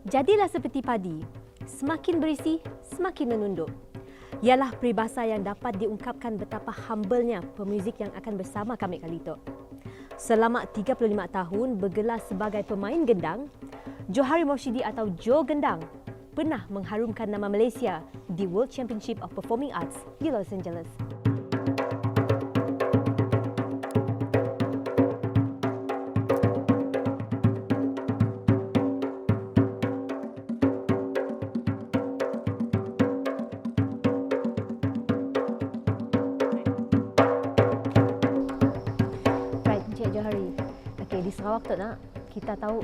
Jadilah seperti padi, semakin berisi, semakin menunduk. Ialah peribahasa yang dapat diungkapkan betapa humble-nya pemuzik yang akan bersama kami kali itu. Selama 35 tahun bergelar sebagai pemain gendang, Johari Morshidi atau Jo Gendang pernah mengharumkan nama Malaysia di World Championship of Performing Arts di Los Angeles. Johari. Okey, di Sarawak tu nak kita tahu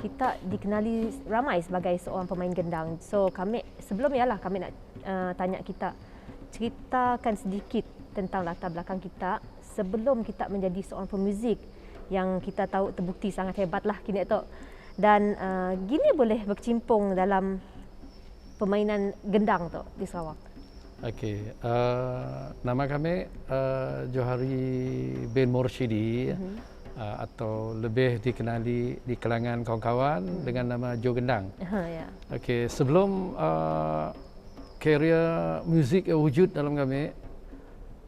kita dikenali ramai sebagai seorang pemain gendang. So kami sebelum ialah kami nak tanya kita ceritakan sedikit tentang latar belakang kita sebelum kita menjadi seorang pemuzik yang kita tahu terbukti sangat hebatlah kini tu. Dan gini boleh berkecimpung dalam permainan gendang tu di Sarawak. Okey, nama kami Johari bin Morshidi atau lebih dikenali di kalangan kawan-kawan dengan nama Jo Gendang. Ya. Okey, sebelum karier muzik wujud dalam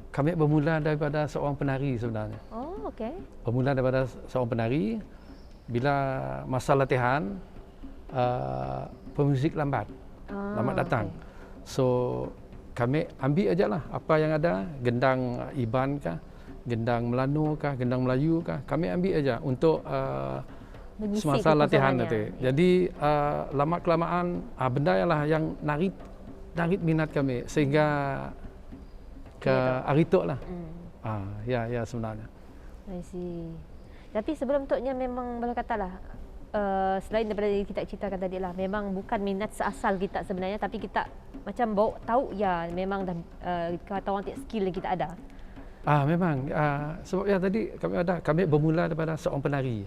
kami bermula daripada seorang penari sebenarnya. Oh, okey. Bermula daripada seorang penari, bila masa latihan pemuzik lambat datang. Okay. So kami ambil ajalah apa yang ada, gendang Iban kah, gendang Melanu kah, gendang Melayu kah, kami ambil aja untuk semasa latihan nanti. Ya. Jadi lama kelamaan benda ialah yang narik minat kami sehingga ke hari tu lah. Ya sebenarnya. I see. Tapi sebelum tu memang boleh katalah selain daripada kita ceritakan tadi lah, memang bukan minat seasal kita sebenarnya, tapi kita macam bawa tahu ya memang dah kata orang skill yang kita ada. Memang sebab ya tadi kami bermula daripada seorang penari.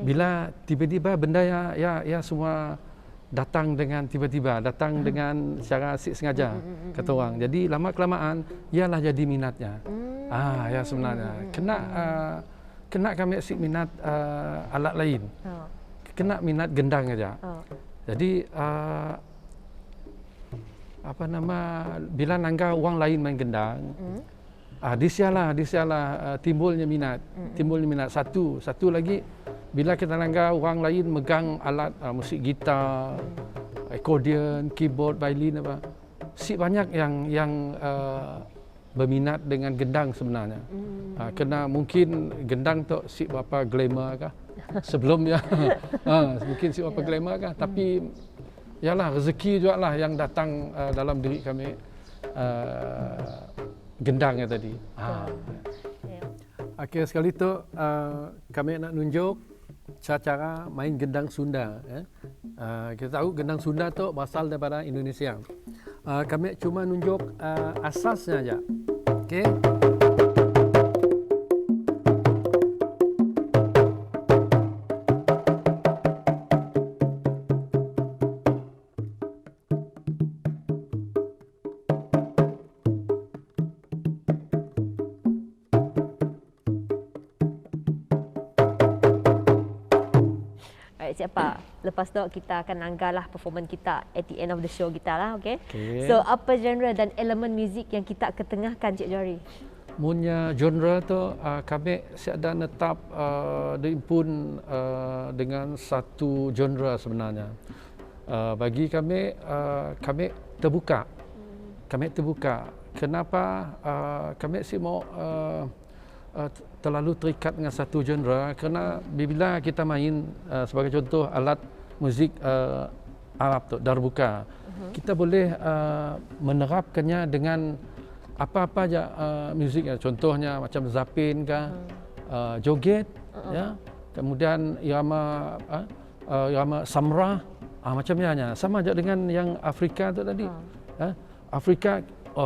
Bila tiba-tiba benda ya semua datang dengan tiba-tiba, datang dengan secara asyik sengaja kata orang. Jadi lama kelamaan ialah jadi minatnya. Ya sebenarnya kena kami asyik minat alat lain. Kena minat gendang aja. Jadi bila nangga orang lain main gendang, disialah timbulnya minat. Satu lagi bila kita nangga orang lain megang alat musik gitar, akordeon, keyboard, violin si banyak yang berminat dengan gendang sebenarnya. Kena mungkin gendang tu si berapa glamour kah sebelumnya. Mungkin si berapa glamour kah, tapi yalah rezeki juga lah yang datang dalam diri kami gendangnya tadi. Okey, sekali tu kami nak nunjuk cara main gendang Sunda. Kita tahu gendang Sunda tu berasal daripada Indonesia. Kami cuma nunjuk asasnya aja. Okey. Siapa? Lepas tu kita akan nanggalah performance kita at the end of the show kita lah, okey? Okay. So apa genre dan elemen muzik yang kita ketengahkan, Cik Johari? Punya genre tu kami siada netap diimpun dengan satu genre sebenarnya. Bagi kami terbuka. Kami terbuka. Kenapa kami si mau terlalu terikat dengan satu genre? Kerana bila kita main sebagai contoh alat muzik Arab tu darbuka, kita boleh menerapkannya dengan apa-apa aja muzik. Contohnya macam zapin kah, joget, ya, kemudian irama samrah, macamnya sama aja dengan yang Afrika tu tadi. Afrika,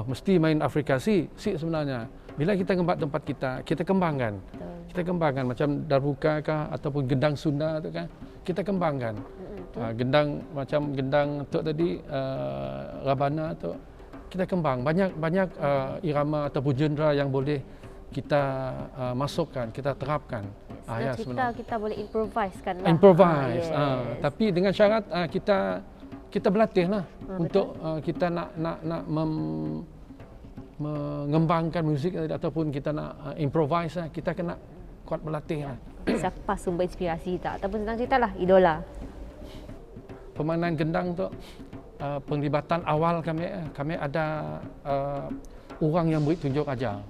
mesti main Afrika si sebenarnya. Bila kita tempat kita kembangkan. Kita kembangkan macam darbuka kah ataupun gendang Sunda tu kan. Kita kembangkan. Gendang macam gendang tu tadi rabana tu kita kembang. Banyak irama ataupun genre yang boleh kita masukkan, kita terapkan. Senang ya, cerita sebenarnya. kita boleh improvise kan lah. Improvise. Yes. Tapi dengan syarat kita berlatih lah untuk betul. kita nak mengembangkan musik ataupun kita nak improvise lah, kita kena kuat berlatih lah. Siapa sumber inspirasi kita ataupun senang cerita lah idola. Permainan gendang tu penglibatan awal kami ada orang yang beri tunjuk ajar.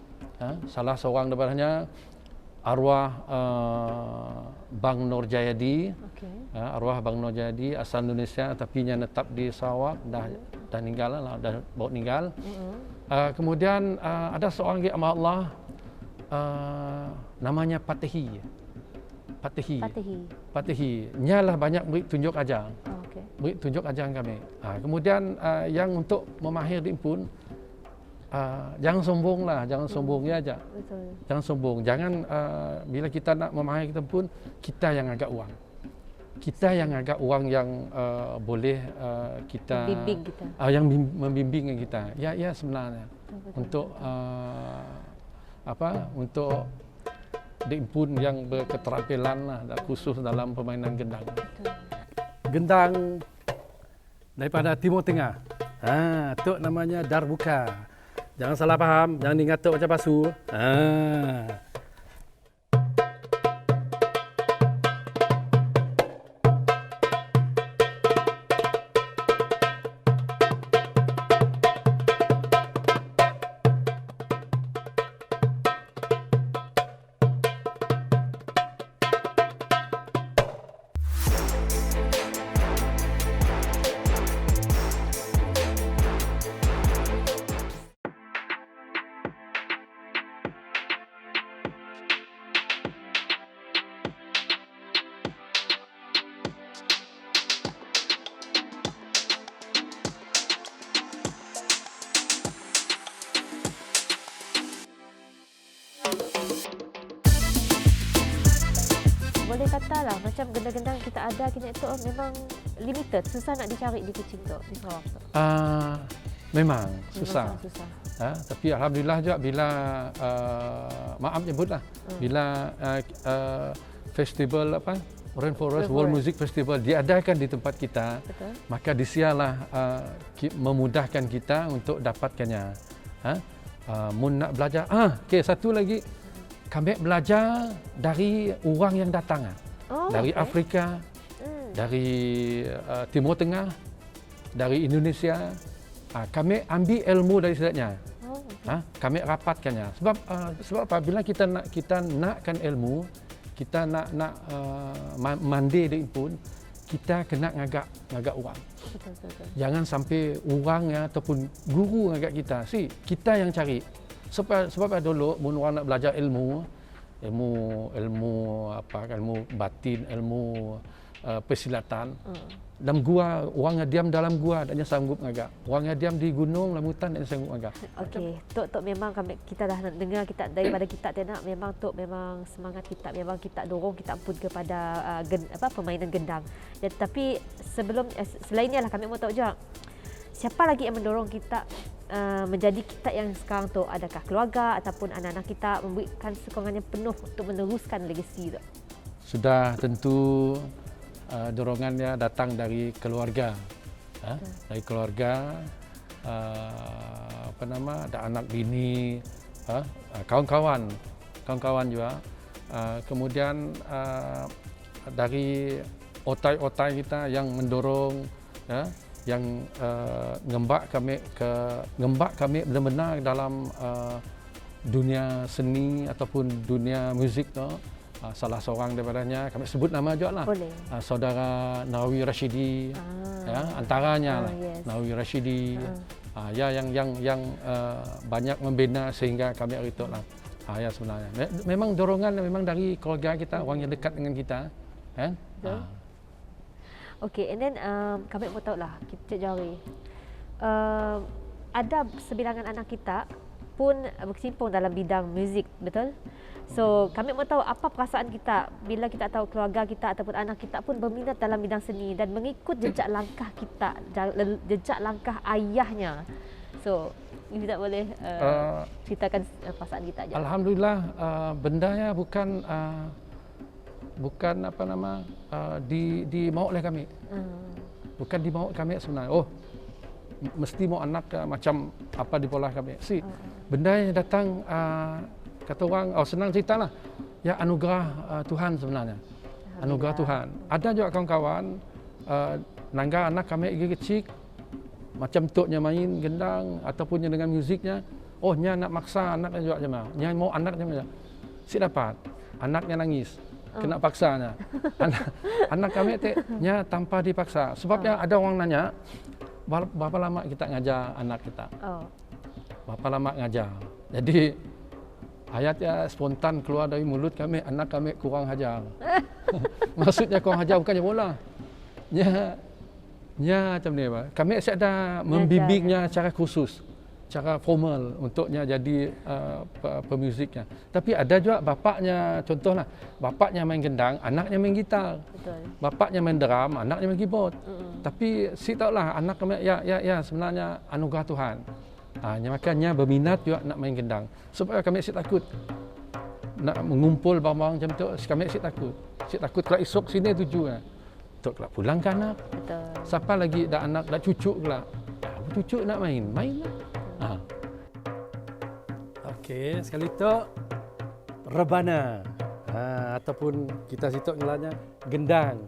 Salah seorang daripadanya arwah Bang Nur Jayadi. Okey. Arwah Bang Nur Jayadi asal Indonesia tapi nya netap di Sarawak, dah meninggal lah, dah bawa meninggal. Kemudian ada seorang lagi amat Allah namanya Fatihi. Nyalah banyak beri tunjuk ajar. Okey. Beri tunjuk ajar kami. Kemudian yang untuk memahir di pun jangan sombong lah, jangan sombong ya aja. Betul. Jangan sombong. Jangan bila kita nak memahir kita pun kita yang agak uang. Kita yang agak uang yang boleh kita Membimbing kita. yang membimbing kita. Ya sebenarnya. Betul. Untuk untuk diimpun yang berketerampilan lah, khusus dalam permainan gendang. Betul. Gendang daripada Timur Tengah. Tu namanya darbuka. Jangan salah faham, jangan ingat tu macam pasu. Boleh katalah macam gendang-gendang kita ada kini tu memang limited, susah nak dicari di Kuching tu, di Sarawak tu. Memang susah. Memang susah. Tapi alhamdulillah juga bila maaf nyebutlah bila festival Rainforest World Music Festival diadakan di tempat kita. Betul. Maka disialah memudahkan kita untuk dapatkannya. Mun nak belajar. Okey, satu lagi kami belajar dari orang yang datang. Dari okey. Afrika, dari Timur Tengah, dari Indonesia. Kami ambil ilmu dari situ. Kami rapatkannya. Sebab apabila kita nakkan ilmu, kita nak mandi dia pun, kita kena ngagak orang. Betul. Jangan sampai orang ataupun guru ngagak kita. Kita yang cari. Sebab dulu mun orang nak belajar ilmu batin, ilmu persilatan. Dalam gua, orang yang diam dalam gua tak sanggup ngagak. Orang yang diam di gunung, dalam hutan tak sanggup ngagak. Okey, Tok memang kita dah dengar kita daripada kita tenak memang Tok memang semangat kita memang kita dorong kita pun kepada permainan gendang. Tapi selainnya lah kami mau tahu juga siapa lagi yang mendorong kita menjadi kita yang sekarang tu, adakah keluarga ataupun anak-anak kita memberikan sokongan yang penuh untuk meneruskan legasi tu? Sudah tentu dorongannya datang dari keluarga. Dari keluarga ada anak bini, kawan-kawan juga. Kemudian dari otai-otai kita yang mendorong, yang ngembak kami benar-benar dalam dunia seni ataupun dunia muzik tu. Salah seorang daripadanya kami sebut nama juga lah. Boleh. Saudara Nawawi Rashidi, antaranya lah. Yes. Nawawi Rashidi, yang banyak membina sehingga kami hari itu lah. Ya sebenarnya. Memang dorongan memang dari keluarga kita, orang yang dekat dengan kita. Okey, and then kami mau tahu lah, Cik Jari. Ada sebilangan anak kita pun berkecimpung dalam bidang muzik, betul? So, kami mau tahu apa perasaan kita bila kita tahu keluarga kita ataupun anak kita pun berminat dalam bidang seni dan mengikut jejak langkah kita, jejak langkah ayahnya. So, kita boleh ceritakan perasaan kita aja. Alhamdulillah, bendanya bukan bukan apa nama dimau oleh kami. Bukan dimau kami sebenarnya. Oh, mesti mau anak macam apa di pola kami. Benda yang datang kata orang senang ceritalah. Ya anugerah Tuhan sebenarnya. Anugerah Tuhan. Ada juga kawan-kawan nangga anak kami lagi kecil macam toknya main gendang ataupun dengan muziknya. Oh, nya nak maksa anaknya juga macam. Nya mau anaknya macam. Si dapat. Anaknya nangis. Kena paksanya. Anak kami nya tanpa dipaksa. Sebabnya ada orang nanya, berapa lama kita ngajar anak kita? Berapa lama ngajar? Jadi ayatnya spontan keluar dari mulut kami, anak kami kurang hajar. Maksudnya kurang hajar bukannya bola. Nya macam ni. Kami ada membimbingnya secara khusus, cara formal untuknya jadi pemuziknya. Tapi ada juga bapaknya, contohlah, bapaknya main gendang, anaknya main gitar. Betul. Bapaknya main drum, anaknya main keyboard. Tapi si tahulah anak kami ya sebenarnya anugerah Tuhan. Makanya berminat juga nak main gendang. Sebab kami si takut nak mengumpul barang-barang macam tu, kami si takut. Si takut kalau esok sini tujuan. Tok kelak pulang ke anak. Betul. Siapa lagi dah anak, dah cucu kelak. Cucu nak main lah. Okey, sekali tu rebana. Ataupun kita situ ngelanya gendang.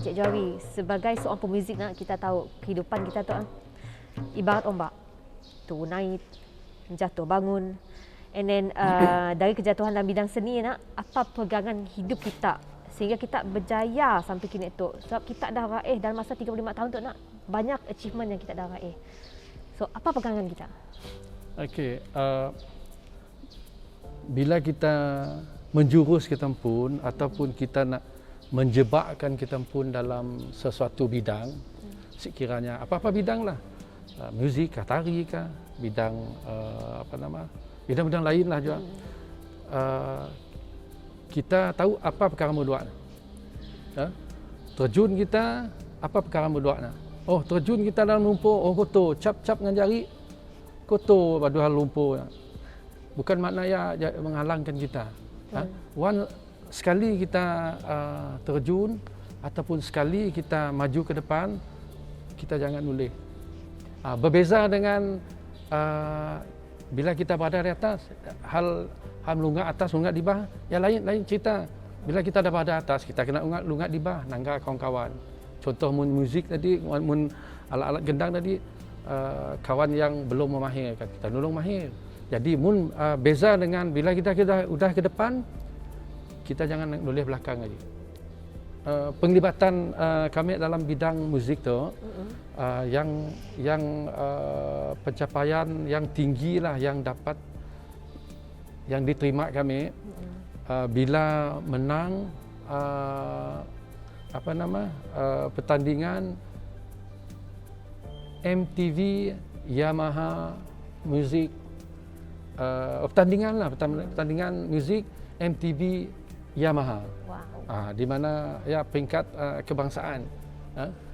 Cik Johawi, sebagai seorang pemuzik nak, kita tahu kehidupan kita tu ibarat ombak. Tu naik, jatuh bangun. And then dari kejatuhan dalam bidang seni nak, apa pegangan hidup kita sehingga kita berjaya sampai kini tu. Sebab kita dah raih dalam masa 35 tahun tu nak banyak achievement yang kita dah raih. So apa pegangan kita? Okey, bila kita menjurus kita pun ataupun kita nak menjebakkan kita pun dalam sesuatu bidang, sekiranya apa-apa bidang lah, muzik kah, tari kah, bidang bidang-bidang lain lah juga. Kita tahu apa perkara berdoa. Terjun kita apa perkara berdoa. Oh, terjun kita dalam lumpur, oh kotor, cap-cap dengan jari, kotor pada lumpur. Bukan maknanya menghalangkan kita. Sekali kita terjun ataupun sekali kita maju ke depan, kita jangan noleh. Berbeza dengan bila kita berada di atas, hal melunggak atas, melunggak di bawah, yang lain cerita. Bila kita dah berada atas, kita kena lunggak di bawah, nangga kawan-kawan. Contoh muzik tadi, alat-alat gendang tadi, kawan yang belum memahirkan, kita nolong mahir. Jadi beza dengan bila kita udah ke depan, kita jangan noleh belakang lagi. Penglibatan kami dalam bidang muzik tu yang pencapaian yang tinggi lah yang dapat yang diterima kami bila menang pertandingan MTV Yamaha Music pertandingan muzik MTV Yamaha. Wow. Di mana ya peringkat kebangsaan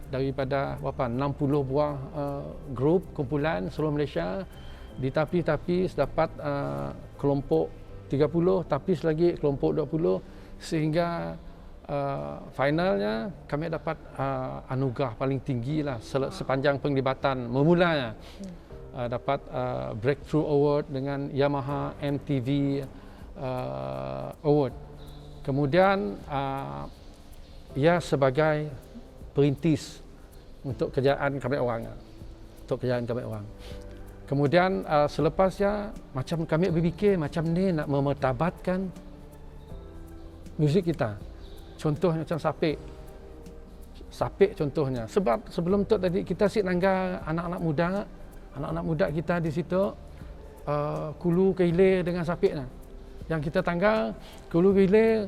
daripada 60 buah grup kumpulan seluruh Malaysia, di tapi dapat kelompok 30, tapis lagi kelompok 20, sehingga finalnya kami dapat anugerah paling tinggi lah sepanjang penglibatan memulanya. Dapat Breakthrough Award dengan Yamaha MTV Award. Kemudian ia sebagai perintis untuk kerjaan kami orang. Kemudian selepasnya macam kami berfikir macam ni nak memertabatkan muzik kita. Contohnya macam Sapik contohnya. Sebab sebelum tu tadi kita nangga anak-anak muda kita di situ kulu keile dengan sapiknya. Yang kita tangga kulu keile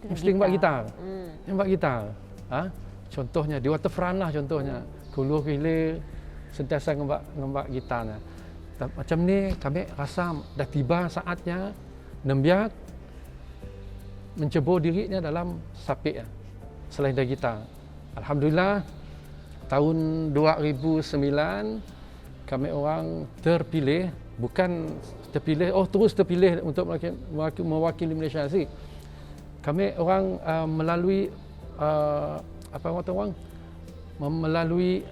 mesti buat gitar. Yang buat gitar. Contohnya di Waterfront lah contohnya. Kulu keile sentiasa ngembak gitarnya. Macam ni kami rasa dah tiba saatnya Nembiak mencebur dirinya dalam sapik selain dari kita. Alhamdulillah tahun 2009 kami orang terpilih, bukan terpilih, terus terpilih untuk mewakili Malaysia sih. Kami orang melalui melalui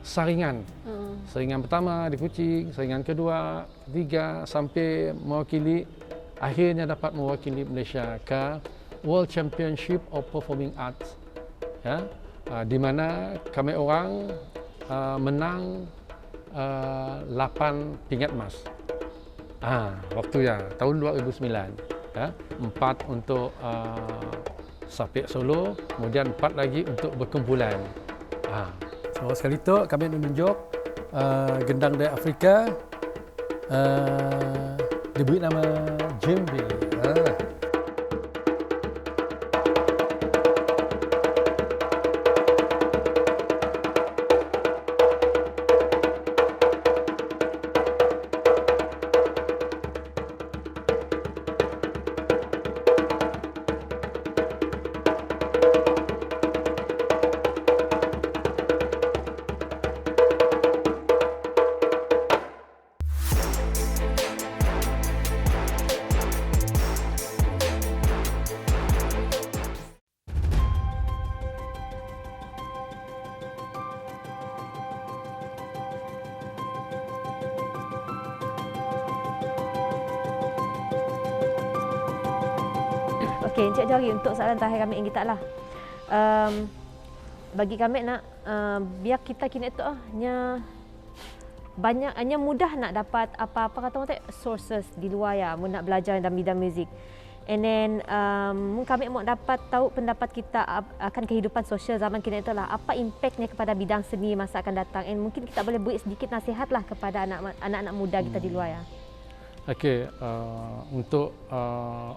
saringan. Saringan pertama di Kuching, saringan kedua, ketiga sampai mewakili, akhirnya dapat mewakili Malaysia ke World Championship of Performing Arts. Ya, di mana kami orang menang 8 pingat emas. Waktu ya tahun 2009. Ya, 4 untuk sapik solo, kemudian 4 lagi untuk berkumpulan. So sekali itu kami menunjuk gendang dari Afrika, diberi nama Djembe. Okey, Encik Jari, untuk soalan terakhir kami Enggita lah. Bagi kami nak biar kita kini tu hanya mudah nak dapat apa-apa kata orang sources di luar ya, mau nak belajar dalam bidang muzik. And then kami mau dapat tahu pendapat kita akan kehidupan sosial zaman kini itu lah. Apa impaknya kepada bidang seni masa akan datang? And mungkin kita boleh beri sedikit nasihat lah kepada anak-anak muda kita di luar ya. Okey, untuk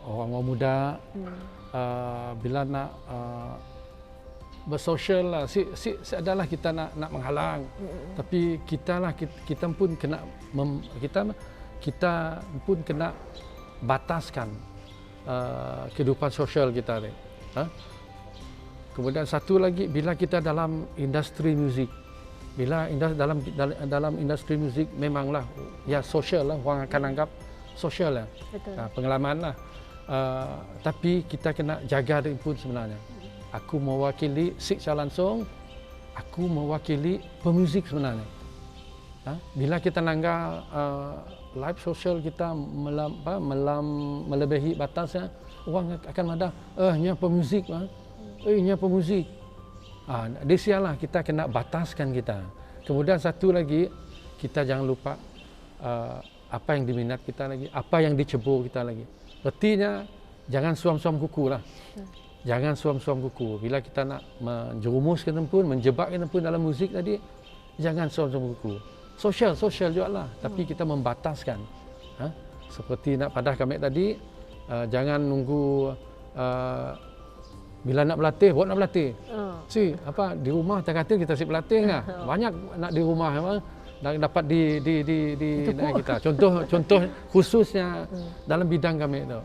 orang muda bila nak bersosial lah, adalah kita nak menghalang, tapi kita pun kena kita pun kena bataskan kehidupan sosial kita ni. Kemudian satu lagi, bila kita dalam industri muzik, dalam industri muzik memanglah ya sosial lah, orang akan anggap sosial lah, pengalaman lah. Tapi kita kena jaga diri pun sebenarnya. Aku mewakili secara langsung, aku mewakili pemuzik sebenarnya. Bila kita langgar live sosial kita melebihi batasnya, orang akan madah, nya pemuzik, nya pemuzik. Desialah kita kena bataskan kita. Kemudian satu lagi, kita jangan lupa apa yang diminat kita lagi, apa yang dicebur kita lagi. Artinya jangan suam-suam kuku lah. Jangan suam-suam kuku. Bila kita nak menjerumuskan pun, menjebakkan pun dalam muzik tadi, jangan suam-suam kuku. Sosial juga lah, tapi kita membataskan. Seperti nak padah kami tadi, jangan nunggu bila nak berlatih, buat nak berlatih. Di rumah tak kata kita siap berlatih lah. Banyak nak di rumah dapat di kita. Contoh khususnya dalam bidang kami tu.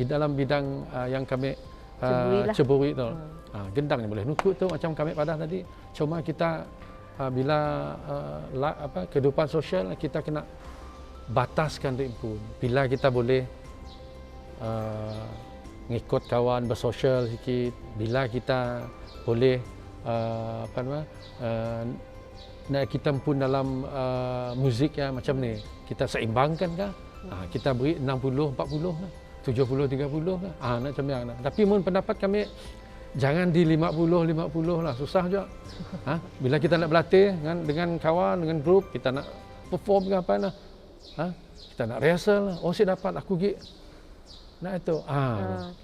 Dalam bidang yang kami ceburi tu. Gendang ni boleh nukut tu macam kami padah tadi. Cuma kita bila kehidupan sosial kita kena bataskan diri pun. Bila kita boleh ngikut kawan, bersosial sikit, bila kita boleh kita pun dalam muzik ya macam ni, kita seimbangkan kah? Kita beri 60 40 lah, 70 30 lah. Macam yang nak. Tapi mun pendapat kami jangan di 50 lah, susah juga. Bila kita nak berlatih dengan kawan, dengan grup, kita nak perform ke apa nah. Kita nak rehearsal, saya dapat aku pergi nak itu.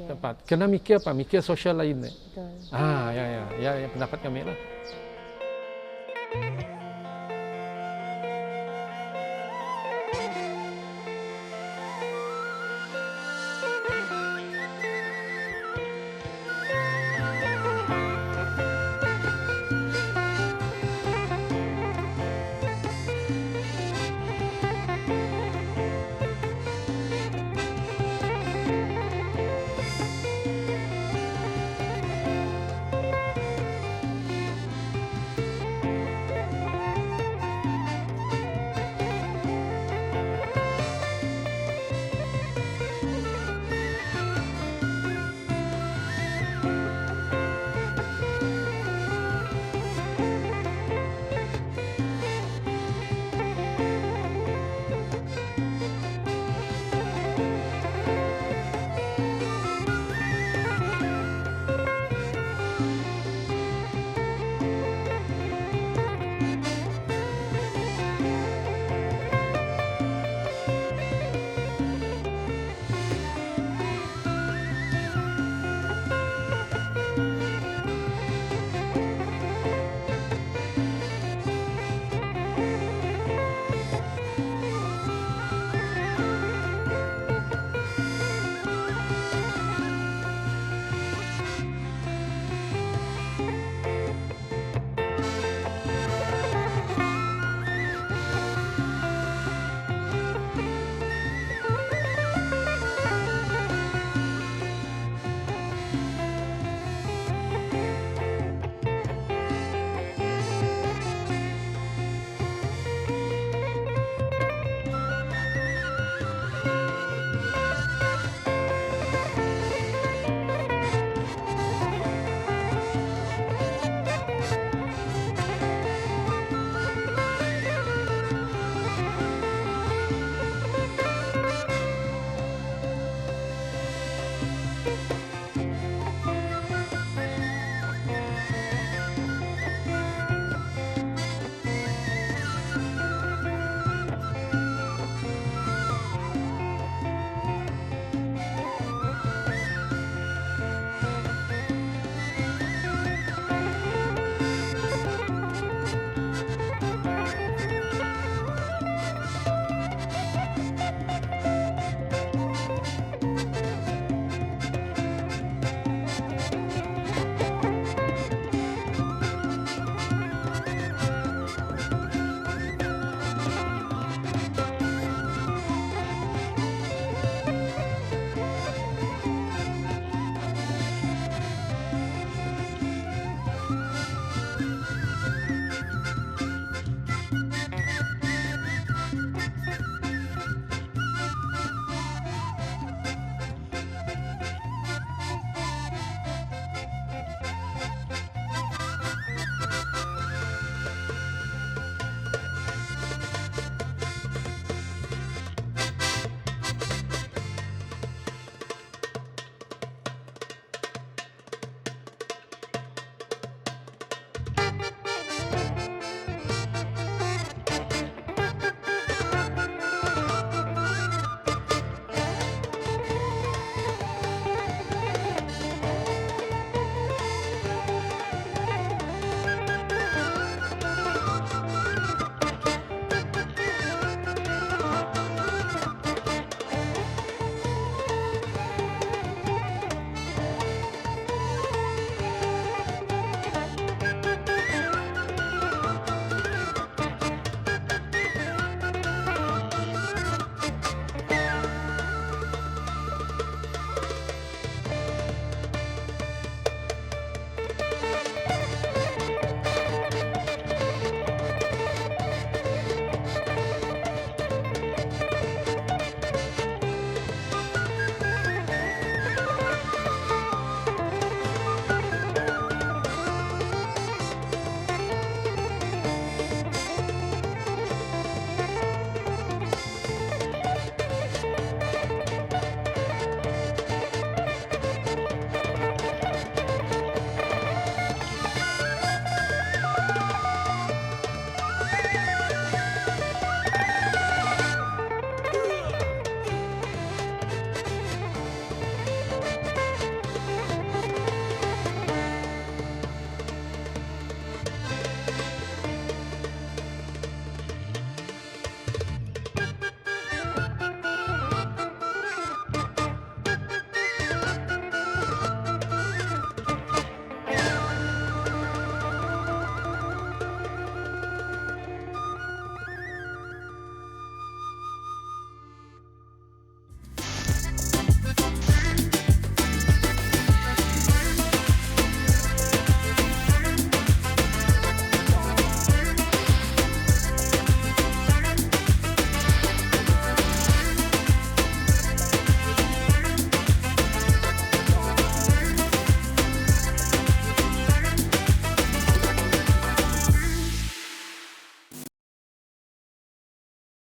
Dapat. Kena mikir apa? Mikir sosial lain ni. Betul. Ya pendapat kami lah.